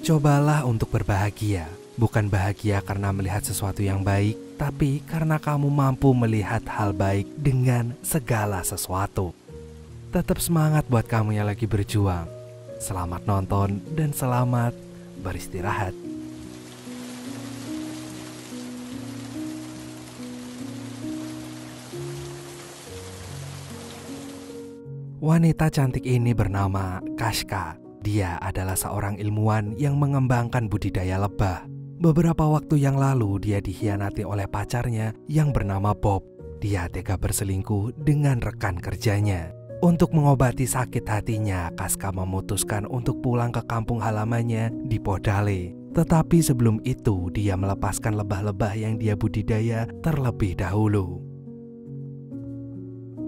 Cobalah untuk berbahagia, bukan bahagia karena melihat sesuatu yang baik, tapi karena kamu mampu melihat hal baik dengan segala sesuatu. Tetap semangat buat kamu yang lagi berjuang. Selamat nonton dan selamat beristirahat. Wanita cantik ini bernama Kashka. Dia adalah seorang ilmuwan yang mengembangkan budidaya lebah. Beberapa waktu yang lalu dia dikhianati oleh pacarnya yang bernama Bob. Dia tega berselingkuh dengan rekan kerjanya. Untuk mengobati sakit hatinya, Kashka memutuskan untuk pulang ke kampung halamannya di Podhale. Tetapi sebelum itu dia melepaskan lebah-lebah yang dia budidaya terlebih dahulu.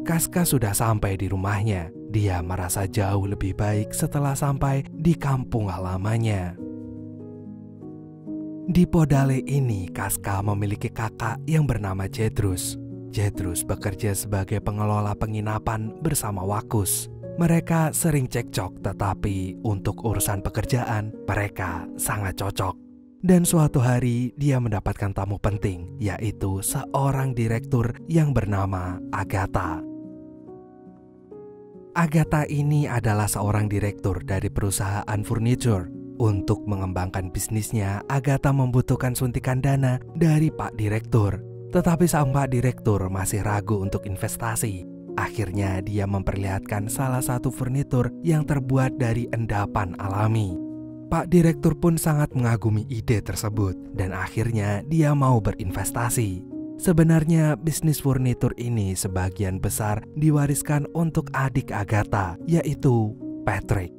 Kashka sudah sampai di rumahnya. Dia merasa jauh lebih baik setelah sampai di kampung halamannya. Di Podhale ini, Kashka memiliki kakak yang bernama Jedrus. Jedrus bekerja sebagai pengelola penginapan bersama Wakus. Mereka sering cekcok, tetapi untuk urusan pekerjaan mereka sangat cocok. Dan suatu hari dia mendapatkan tamu penting, yaitu seorang direktur yang bernama Agatha. Agatha ini adalah seorang direktur dari perusahaan furniture. Untuk mengembangkan bisnisnya, Agatha membutuhkan suntikan dana dari Pak Direktur. Tetapi sang Pak Direktur masih ragu untuk investasi. Akhirnya dia memperlihatkan salah satu furnitur yang terbuat dari endapan alami. Pak Direktur pun sangat mengagumi ide tersebut dan akhirnya dia mau berinvestasi. Sebenarnya bisnis furnitur ini sebagian besar diwariskan untuk adik Agatha, yaitu Patrick.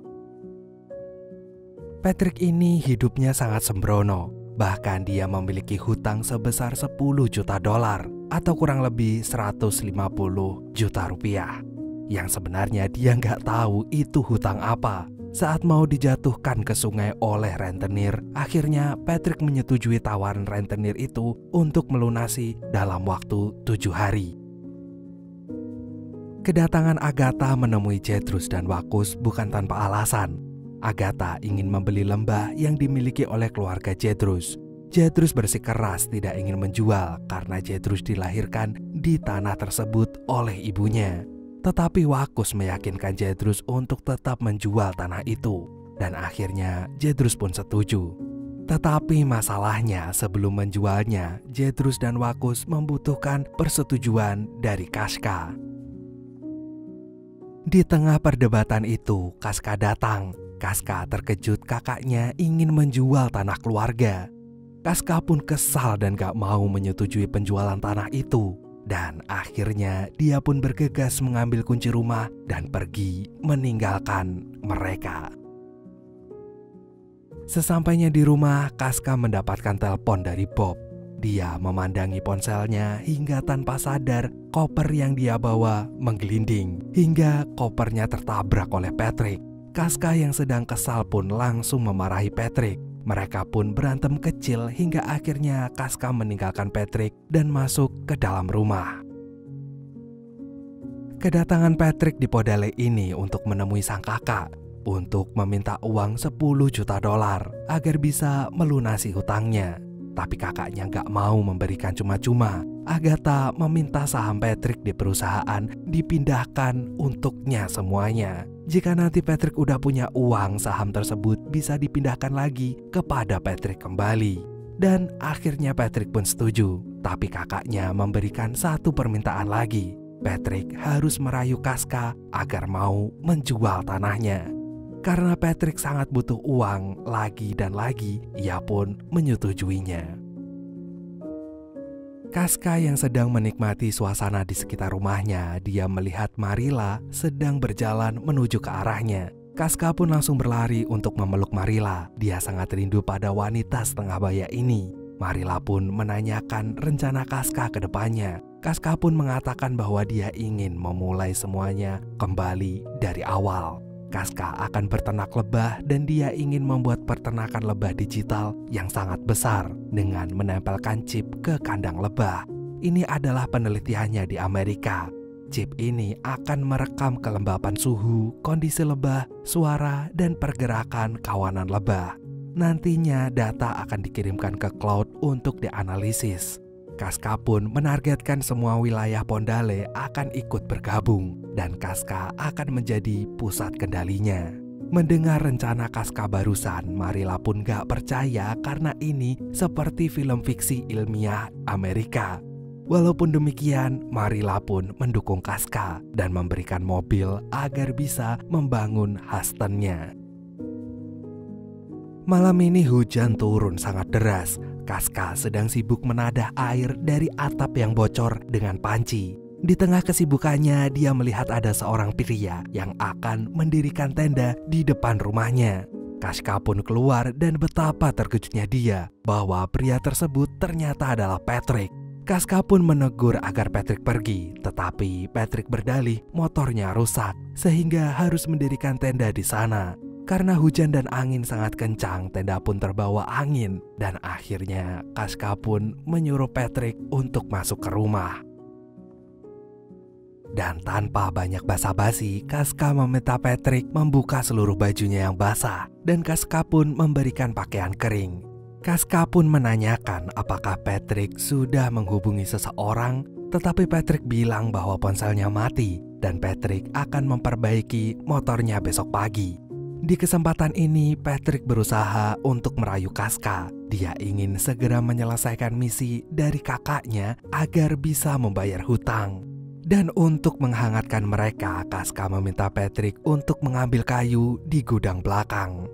Patrick ini hidupnya sangat sembrono, bahkan dia memiliki hutang sebesar 10 juta dolar atau kurang lebih 150 juta rupiah. Yang sebenarnya dia nggak tahu itu hutang apa. Saat mau dijatuhkan ke sungai oleh rentenir, akhirnya Patrick menyetujui tawaran rentenir itu untuk melunasi dalam waktu 7 hari. Kedatangan Agatha menemui Jedrus dan Wakus bukan tanpa alasan. Agatha ingin membeli lembah yang dimiliki oleh keluarga Jedrus. Jedrus bersikeras tidak ingin menjual karena Jedrus dilahirkan di tanah tersebut oleh ibunya. Tetapi Wakus meyakinkan Jedrus untuk tetap menjual tanah itu. Dan akhirnya Jedrus pun setuju. Tetapi masalahnya sebelum menjualnya, Jedrus dan Wakus membutuhkan persetujuan dari Kashka. Di tengah perdebatan itu, Kashka datang. Kashka terkejut kakaknya ingin menjual tanah keluarga. Kashka pun kesal dan gak mau menyetujui penjualan tanah itu. Dan akhirnya dia pun bergegas mengambil kunci rumah dan pergi meninggalkan mereka. Sesampainya di rumah, Kashka mendapatkan telepon dari Bob. Dia memandangi ponselnya hingga tanpa sadar koper yang dia bawa menggelinding hingga kopernya tertabrak oleh Patrick. Kashka yang sedang kesal pun langsung memarahi Patrick. Mereka pun berantem kecil hingga akhirnya Kashka meninggalkan Patrick dan masuk ke dalam rumah. Kedatangan Patrick di Podhale ini untuk menemui sang kakak untuk meminta uang 10 juta dolar agar bisa melunasi hutangnya. Tapi kakaknya gak mau memberikan cuma-cuma. Agatha meminta saham Patrick di perusahaan dipindahkan untuknya semuanya. Jika nanti Patrick udah punya uang, saham tersebut bisa dipindahkan lagi kepada Patrick kembali. Dan akhirnya Patrick pun setuju. Tapi kakaknya memberikan satu permintaan lagi. Patrick harus merayu Kashka agar mau menjual tanahnya. Karena Patrick sangat butuh uang lagi dan lagi, ia pun menyetujuinya. Kashka yang sedang menikmati suasana di sekitar rumahnya, dia melihat Marilla sedang berjalan menuju ke arahnya. Kashka pun langsung berlari untuk memeluk Marilla. Dia sangat rindu pada wanita setengah baya ini. Marilla pun menanyakan rencana Kashka ke depannya. Kashka pun mengatakan bahwa dia ingin memulai semuanya kembali dari awal. Kashka akan berternak lebah dan dia ingin membuat peternakan lebah digital yang sangat besar dengan menempelkan chip ke kandang lebah. Ini adalah penelitiannya di Amerika. Chip ini akan merekam kelembapan suhu, kondisi lebah, suara, dan pergerakan kawanan lebah. nantinya data akan dikirimkan ke cloud untuk dianalisis. Casca pun menargetkan semua wilayah Pondale akan ikut bergabung dan Casca akan menjadi pusat kendalinya. Mendengar rencana Casca barusan, Marilla pun gak percaya karena ini seperti film fiksi ilmiah Amerika. Walaupun demikian, Marilla pun mendukung Casca dan memberikan mobil agar bisa membangun Hustonnya. Malam ini hujan turun sangat deras. Casca sedang sibuk menadah air dari atap yang bocor dengan panci. Di tengah kesibukannya, dia melihat ada seorang pria yang akan mendirikan tenda di depan rumahnya. Casca pun keluar dan betapa terkejutnya dia bahwa pria tersebut ternyata adalah Patrick. Casca pun menegur agar Patrick pergi, tetapi Patrick berdalih motornya rusak sehingga harus mendirikan tenda di sana. Karena hujan dan angin sangat kencang, tenda pun terbawa angin dan akhirnya Casca pun menyuruh Patrick untuk masuk ke rumah. Dan tanpa banyak basa-basi, Casca meminta Patrick membuka seluruh bajunya yang basah dan Casca pun memberikan pakaian kering. Casca pun menanyakan apakah Patrick sudah menghubungi seseorang, tetapi Patrick bilang bahwa ponselnya mati dan Patrick akan memperbaiki motornya besok pagi. Di kesempatan ini, Patrick berusaha untuk merayu Casca. Dia ingin segera menyelesaikan misi dari kakaknya agar bisa membayar hutang. Dan untuk menghangatkan mereka, Casca meminta Patrick untuk mengambil kayu di gudang belakang.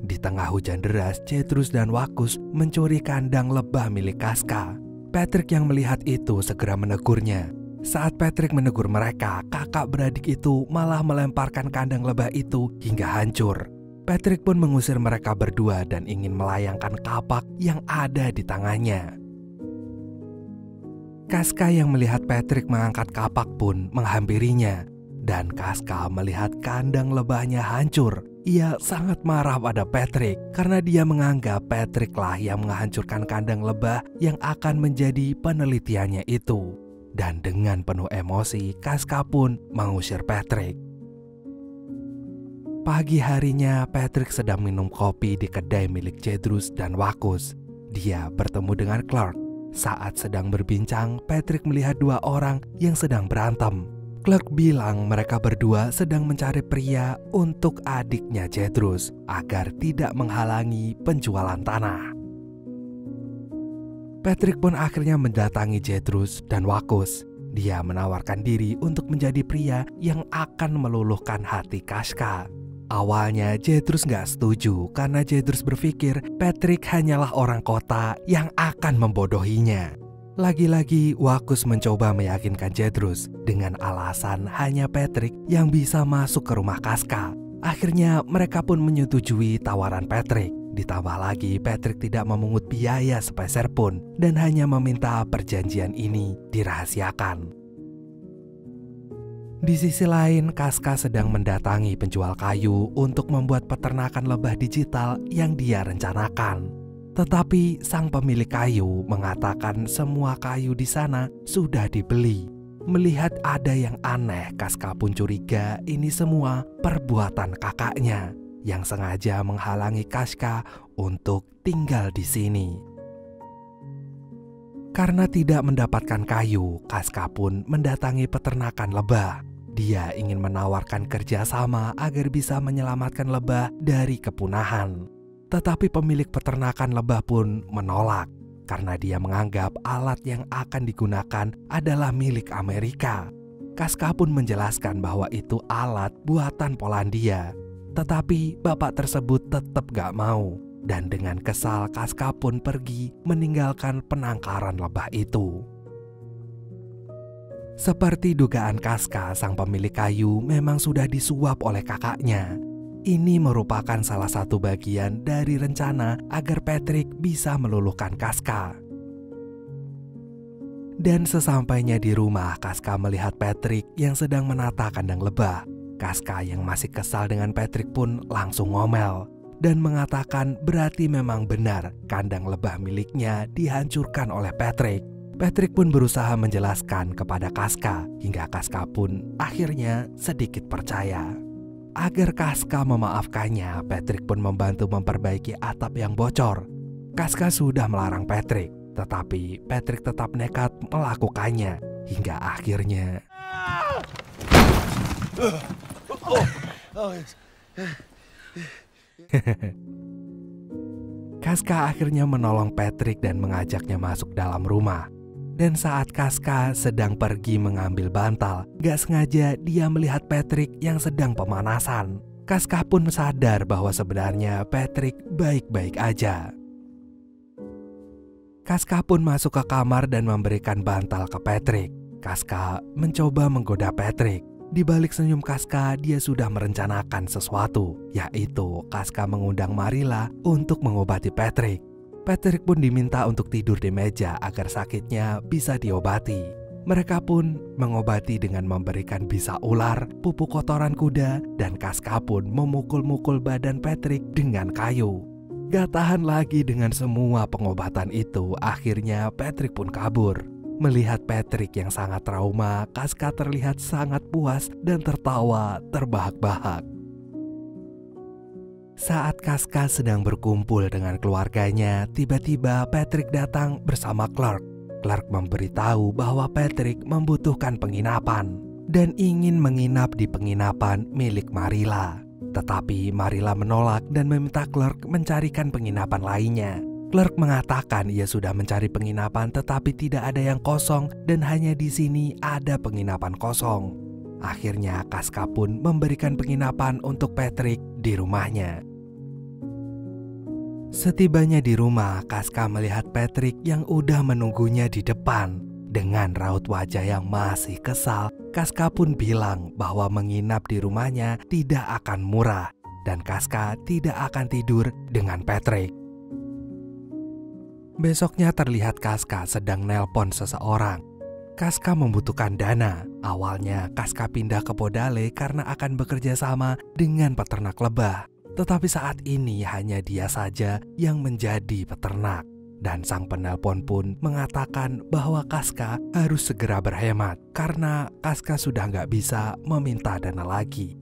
Di tengah hujan deras, Cetrus dan Wakus mencuri kandang lebah milik Casca. Patrick yang melihat itu segera menegurnya. Saat Patrick menegur mereka, kakak beradik itu malah melemparkan kandang lebah itu hingga hancur. Patrick pun mengusir mereka berdua dan ingin melayangkan kapak yang ada di tangannya. Casca yang melihat Patrick mengangkat kapak pun menghampirinya. Dan Casca melihat kandang lebahnya hancur. Ia sangat marah pada Patrick karena dia menganggap Patrick lah yang menghancurkan kandang lebah yang akan menjadi penelitiannya itu. Dan dengan penuh emosi, Casca pun mengusir Patrick. Pagi harinya, Patrick sedang minum kopi di kedai milik Cetrus dan Wakus. Dia bertemu dengan Clark. Saat sedang berbincang, Patrick melihat dua orang yang sedang berantem. Clark bilang mereka berdua sedang mencari pria untuk adiknya Cetrus agar tidak menghalangi penjualan tanah. Patrick pun akhirnya mendatangi Cetrus dan Wakus. Dia menawarkan diri untuk menjadi pria yang akan meluluhkan hati Casca. Awalnya Cetrus gak setuju karena Cetrus berpikir Patrick hanyalah orang kota yang akan membodohinya. Lagi-lagi Wakus mencoba meyakinkan Cetrus dengan alasan hanya Patrick yang bisa masuk ke rumah Casca. Akhirnya mereka pun menyetujui tawaran Patrick. Ditambah lagi Patrick tidak memungut biaya sepeser pun dan hanya meminta perjanjian ini dirahasiakan. Di sisi lain, Casca sedang mendatangi penjual kayu untuk membuat peternakan lebah digital yang dia rencanakan. Tetapi sang pemilik kayu mengatakan semua kayu di sana sudah dibeli. Melihat ada yang aneh, Casca pun curiga ini semua perbuatan kakaknya yang sengaja menghalangi Casca untuk tinggal di sini. Karena tidak mendapatkan kayu, Casca pun mendatangi peternakan lebah. Dia ingin menawarkan kerjasama agar bisa menyelamatkan lebah dari kepunahan. Tetapi pemilik peternakan lebah pun menolak karena dia menganggap alat yang akan digunakan adalah milik Amerika. Casca pun menjelaskan bahwa itu alat buatan Polandia. Tetapi bapak tersebut tetap gak mau. Dan dengan kesal, Casca pun pergi meninggalkan penangkaran lebah itu. Seperti dugaan Casca, sang pemilik kayu memang sudah disuap oleh kakaknya. Ini merupakan salah satu bagian dari rencana agar Patrick bisa meluluhkan Casca. Dan sesampainya di rumah, Casca melihat Patrick yang sedang menata kandang lebah. Casca yang masih kesal dengan Patrick pun langsung ngomel dan mengatakan berarti memang benar kandang lebah miliknya dihancurkan oleh Patrick. Patrick pun berusaha menjelaskan kepada Casca hingga Casca pun akhirnya sedikit percaya. Agar Casca memaafkannya, Patrick pun membantu memperbaiki atap yang bocor. Casca sudah melarang Patrick, tetapi Patrick tetap nekat melakukannya hingga akhirnya Casca akhirnya menolong Patrick dan mengajaknya masuk dalam rumah. Dan saat Casca sedang pergi mengambil bantal, gak sengaja dia melihat Patrick yang sedang pemanasan. Casca pun sadar bahwa sebenarnya Patrick baik-baik aja. Casca pun masuk ke kamar dan memberikan bantal ke Patrick. Casca mencoba menggoda Patrick. Di balik senyum Casca, dia sudah merencanakan sesuatu, yaitu Casca mengundang Marilla untuk mengobati Patrick. Patrick pun diminta untuk tidur di meja agar sakitnya bisa diobati. Mereka pun mengobati dengan memberikan bisa ular, pupuk kotoran kuda, dan Casca pun memukul-mukul badan Patrick dengan kayu. Gak tahan lagi dengan semua pengobatan itu, akhirnya Patrick pun kabur. Melihat Patrick yang sangat trauma, Casca terlihat sangat puas dan tertawa terbahak-bahak. Saat Casca sedang berkumpul dengan keluarganya, tiba-tiba Patrick datang bersama Clark. Clark memberitahu bahwa Patrick membutuhkan penginapan dan ingin menginap di penginapan milik Marilla. Tetapi Marilla menolak dan meminta Clark mencarikan penginapan lainnya. Clark mengatakan ia sudah mencari penginapan tetapi tidak ada yang kosong dan hanya di sini ada penginapan kosong. Akhirnya Casca pun memberikan penginapan untuk Patrick di rumahnya. Setibanya di rumah, Casca melihat Patrick yang udah menunggunya di depan. Dengan raut wajah yang masih kesal, Casca pun bilang bahwa menginap di rumahnya tidak akan murah dan Casca tidak akan tidur dengan Patrick. Besoknya terlihat Casca sedang nelpon seseorang. Casca membutuhkan dana. Awalnya Casca pindah ke Podale karena akan bekerja sama dengan peternak lebah. Tetapi saat ini hanya dia saja yang menjadi peternak. Dan sang penelpon pun mengatakan bahwa Casca harus segera berhemat karena Casca sudah nggak bisa meminta dana lagi.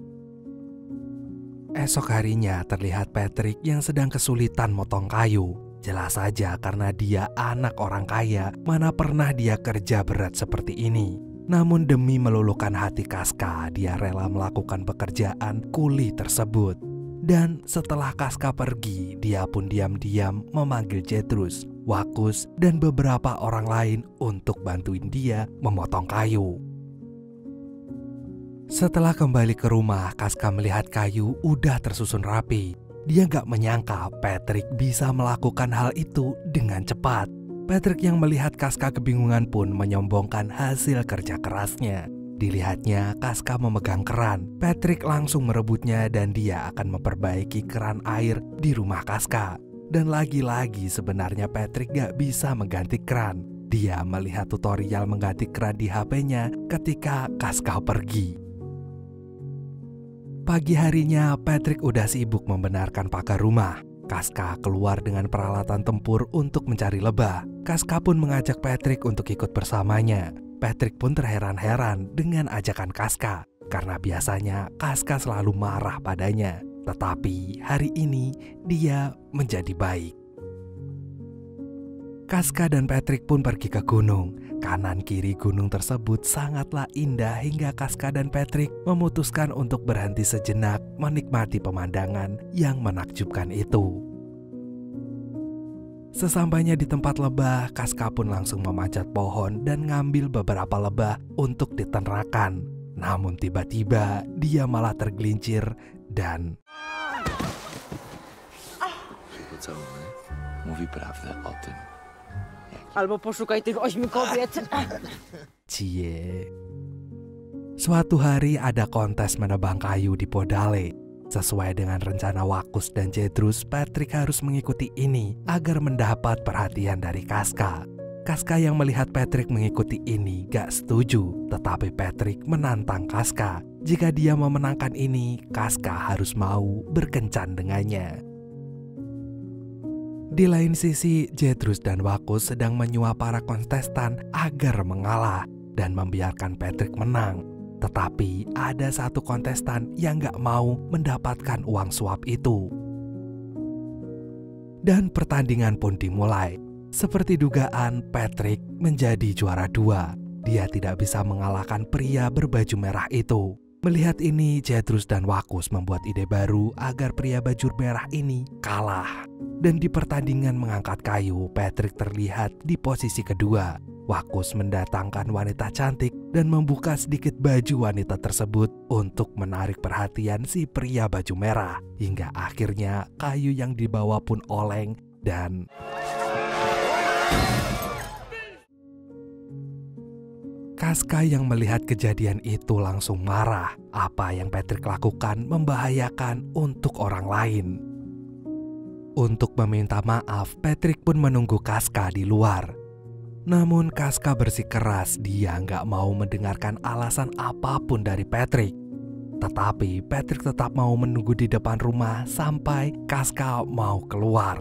Esok harinya terlihat Patrick yang sedang kesulitan motong kayu. Jelas saja karena dia anak orang kaya, mana pernah dia kerja berat seperti ini. Namun demi meluluhkan hati Casca, dia rela melakukan pekerjaan kuli tersebut. Dan setelah Casca pergi, dia pun diam-diam memanggil Jetrus, Wakus, dan beberapa orang lain untuk bantuin dia memotong kayu. Setelah kembali ke rumah, Casca melihat kayu udah tersusun rapi. Dia gak menyangka Patrick bisa melakukan hal itu dengan cepat. Patrick yang melihat Casca kebingungan pun menyombongkan hasil kerja kerasnya. Dilihatnya Casca memegang keran. Patrick langsung merebutnya dan dia akan memperbaiki keran air di rumah Casca. Dan lagi-lagi sebenarnya Patrick gak bisa mengganti keran. Dia melihat tutorial mengganti keran di HP-nya ketika Casca pergi. Pagi harinya Patrick udah sibuk membenarkan pagar rumah. Casca keluar dengan peralatan tempur untuk mencari lebah. Casca pun mengajak Patrick untuk ikut bersamanya. Patrick pun terheran-heran dengan ajakan Casca karena biasanya Casca selalu marah padanya. Tetapi hari ini dia menjadi baik. Casca dan Patrick pun pergi ke gunung. Kanan kiri gunung tersebut sangatlah indah hingga Casca dan Patrick memutuskan untuk berhenti sejenak menikmati pemandangan yang menakjubkan itu. Sesampainya di tempat lebah, Casca pun langsung memanjat pohon dan ngambil beberapa lebah untuk diternakan. Namun tiba-tiba dia malah tergelincir dan Albo poszukaj tych 8 kobiet. Cie. Suatu hari ada kontes menebang kayu di Podale. Sesuai dengan rencana Wakus dan Jetrus, Patrick harus mengikuti ini agar mendapat perhatian dari Casca. Casca yang melihat Patrick mengikuti ini gak setuju, tetapi Patrick menantang Casca. Jika dia memenangkan ini, Casca harus mau berkencan dengannya. Di lain sisi, Jetrus dan Wakus sedang menyuap para kontestan agar mengalah dan membiarkan Patrick menang. Tetapi ada satu kontestan yang gak mau mendapatkan uang suap itu. Dan pertandingan pun dimulai. Seperti dugaan, Patrick menjadi juara 2. Dia tidak bisa mengalahkan pria berbaju merah itu. Melihat ini, Jedrus dan Wakus membuat ide baru agar pria baju merah ini kalah. Dan di pertandingan mengangkat kayu, Patrick terlihat di posisi kedua. Wakus mendatangkan wanita cantik dan membuka sedikit baju wanita tersebut untuk menarik perhatian si pria baju merah. Hingga akhirnya kayu yang dibawa pun oleng dan Casca yang melihat kejadian itu langsung marah. Apa yang Patrick lakukan membahayakan untuk orang lain. Untuk meminta maaf, Patrick pun menunggu Casca di luar. Namun Casca bersikeras dia nggak mau mendengarkan alasan apapun dari Patrick. Tetapi Patrick tetap mau menunggu di depan rumah sampai Casca mau keluar.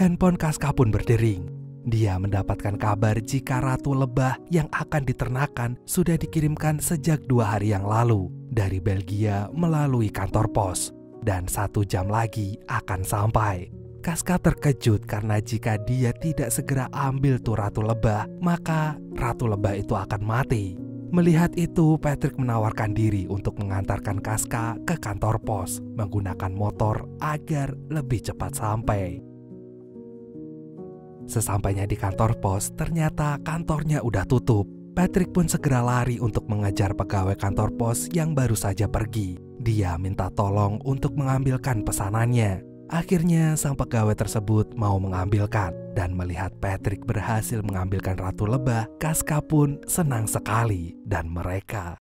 Handphone Casca pun berdering. Dia mendapatkan kabar jika ratu lebah yang akan diternakan sudah dikirimkan sejak 2 hari yang lalu dari Belgia melalui kantor pos. Dan 1 jam lagi akan sampai. Casca terkejut karena jika dia tidak segera ambil tuh ratu lebah, maka ratu lebah itu akan mati. Melihat itu, Patrick menawarkan diri untuk mengantarkan Casca ke kantor pos menggunakan motor agar lebih cepat sampai. Sesampainya di kantor pos, ternyata kantornya udah tutup. Patrick pun segera lari untuk mengejar pegawai kantor pos yang baru saja pergi. Dia minta tolong untuk mengambilkan pesanannya. Akhirnya sang pegawai tersebut mau mengambilkan. Dan melihat Patrick berhasil mengambilkan ratu lebah, Casca pun senang sekali. Dan mereka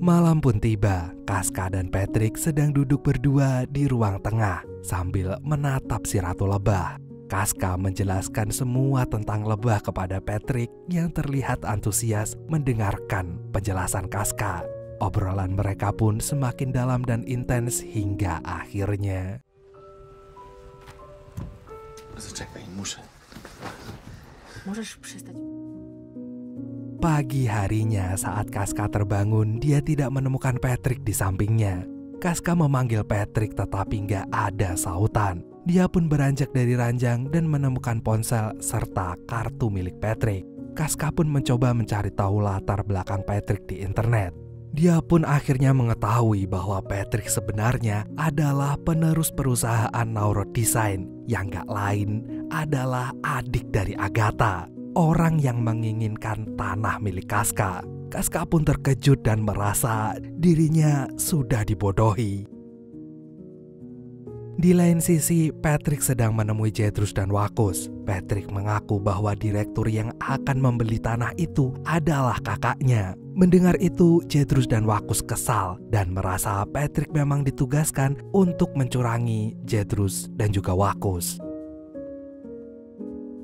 malam pun tiba. Casca dan Patrick sedang duduk berdua di ruang tengah sambil menatap si ratu lebah. Casca menjelaskan semua tentang lebah kepada Patrick yang terlihat antusias mendengarkan penjelasan Casca. Obrolan mereka pun semakin dalam dan intens hingga akhirnya pagi harinya saat Casca terbangun, dia tidak menemukan Patrick di sampingnya. Casca memanggil Patrick tetapi nggak ada sautan. Dia pun beranjak dari ranjang dan menemukan ponsel serta kartu milik Patrick. Casca pun mencoba mencari tahu latar belakang Patrick di internet. Dia pun akhirnya mengetahui bahwa Patrick sebenarnya adalah penerus perusahaan Naurot Design yang nggak lain adalah adik dari Agatha. Orang yang menginginkan tanah milik Casca. Casca pun terkejut dan merasa dirinya sudah dibodohi. Di lain sisi, Patrick sedang menemui Jedrus dan Wakus. Patrick mengaku bahwa direktur yang akan membeli tanah itu adalah kakaknya. Mendengar itu, Jedrus dan Wakus kesal dan merasa Patrick memang ditugaskan untuk mencurangi Jedrus dan juga Wakus.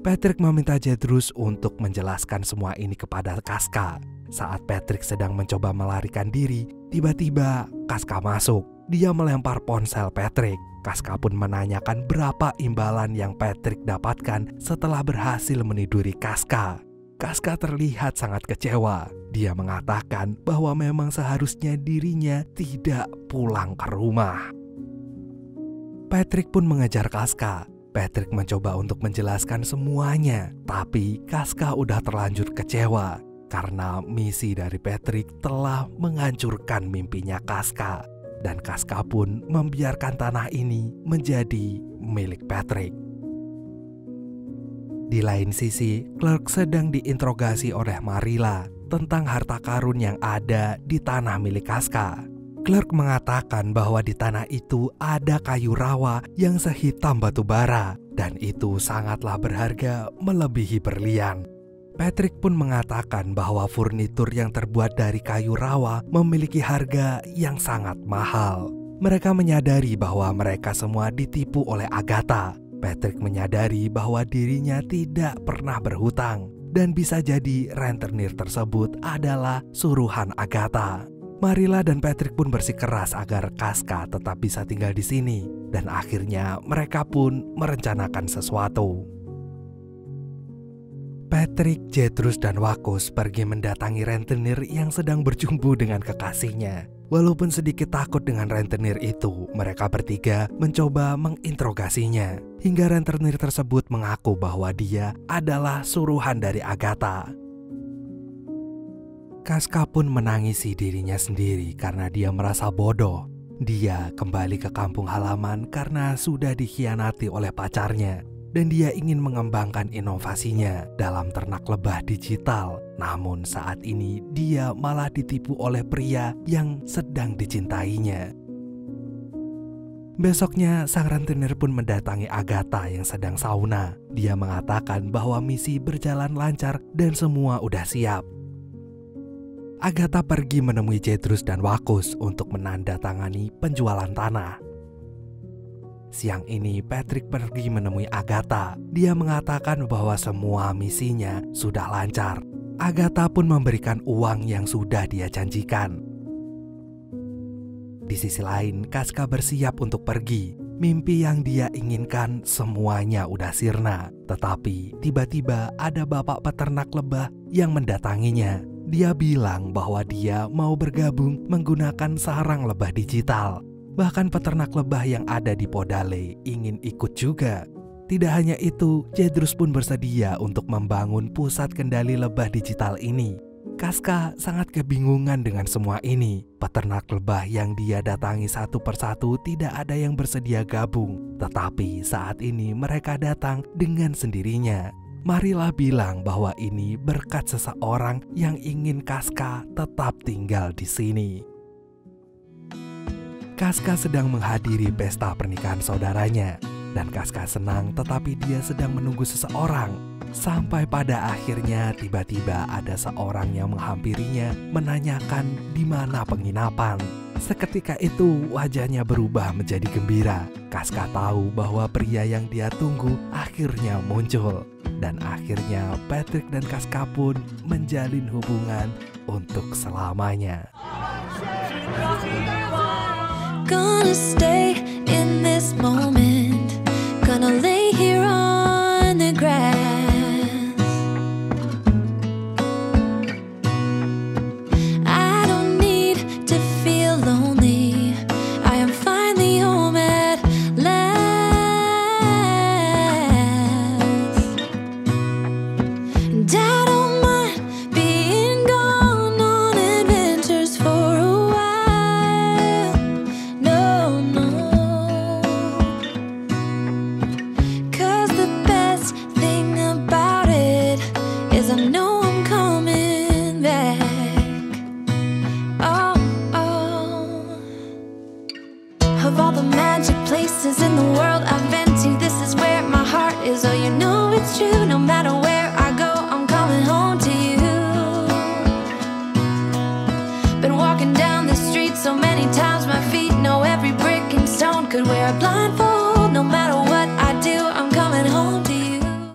Patrick meminta Jedrus untuk menjelaskan semua ini kepada Casca. Saat Patrick sedang mencoba melarikan diri, tiba-tiba Casca masuk. Dia melempar ponsel Patrick. Casca pun menanyakan berapa imbalan yang Patrick dapatkan setelah berhasil meniduri Casca. Casca terlihat sangat kecewa. Dia mengatakan bahwa memang seharusnya dirinya tidak pulang ke rumah. Patrick pun mengejar Casca. Patrick mencoba untuk menjelaskan semuanya, tapi Casca udah terlanjur kecewa karena misi dari Patrick telah menghancurkan mimpinya Casca. Dan Casca pun membiarkan tanah ini menjadi milik Patrick. Di lain sisi, Clark sedang diinterogasi oleh Marilla tentang harta karun yang ada di tanah milik Casca. Clark mengatakan bahwa di tanah itu ada kayu rawa yang sehitam batu bara dan itu sangatlah berharga melebihi berlian. Patrick pun mengatakan bahwa furnitur yang terbuat dari kayu rawa memiliki harga yang sangat mahal. Mereka menyadari bahwa mereka semua ditipu oleh Agatha. Patrick menyadari bahwa dirinya tidak pernah berhutang dan bisa jadi rentenir tersebut adalah suruhan Agatha. Marilla dan Patrick pun bersikeras agar Casca tetap bisa tinggal di sini dan akhirnya mereka pun merencanakan sesuatu. Patrick, Jethro, dan Wakus pergi mendatangi rentenir yang sedang berjumpa dengan kekasihnya. Walaupun sedikit takut dengan rentenir itu, mereka bertiga mencoba menginterogasinya. Hingga rentenir tersebut mengaku bahwa dia adalah suruhan dari Agatha. Casca pun menangisi dirinya sendiri karena dia merasa bodoh. Dia kembali ke kampung halaman karena sudah dikhianati oleh pacarnya. Dan dia ingin mengembangkan inovasinya dalam ternak lebah digital. Namun saat ini dia malah ditipu oleh pria yang sedang dicintainya. Besoknya sang rentenir pun mendatangi Agatha yang sedang sauna. Dia mengatakan bahwa misi berjalan lancar dan semua udah siap. Agatha pergi menemui Jethro dan Wakus untuk menandatangani penjualan tanah. Siang ini Patrick pergi menemui Agatha. Dia mengatakan bahwa semua misinya sudah lancar. Agatha pun memberikan uang yang sudah dia janjikan. Di sisi lain, Casca bersiap untuk pergi. Mimpi yang dia inginkan semuanya udah sirna. Tetapi tiba-tiba ada bapak peternak lebah yang mendatanginya. Dia bilang bahwa dia mau bergabung menggunakan sarang lebah digital. Bahkan peternak lebah yang ada di Podale ingin ikut juga. Tidak hanya itu, Jethro pun bersedia untuk membangun pusat kendali lebah digital ini. Casca sangat kebingungan dengan semua ini. Peternak lebah yang dia datangi satu persatu tidak ada yang bersedia gabung. Tetapi saat ini mereka datang dengan sendirinya. Marilah bilang bahwa ini berkat seseorang yang ingin Casca tetap tinggal di sini. Casca sedang menghadiri pesta pernikahan saudaranya. Dan Casca senang, tetapi dia sedang menunggu seseorang. Sampai pada akhirnya tiba-tiba ada seorang yang menghampirinya menanyakan di mana penginapan. Seketika itu wajahnya berubah menjadi gembira. Casca tahu bahwa pria yang dia tunggu akhirnya muncul. Dan akhirnya Patrick dan Casca pun menjalin hubungan untuk selamanya. Gonna stay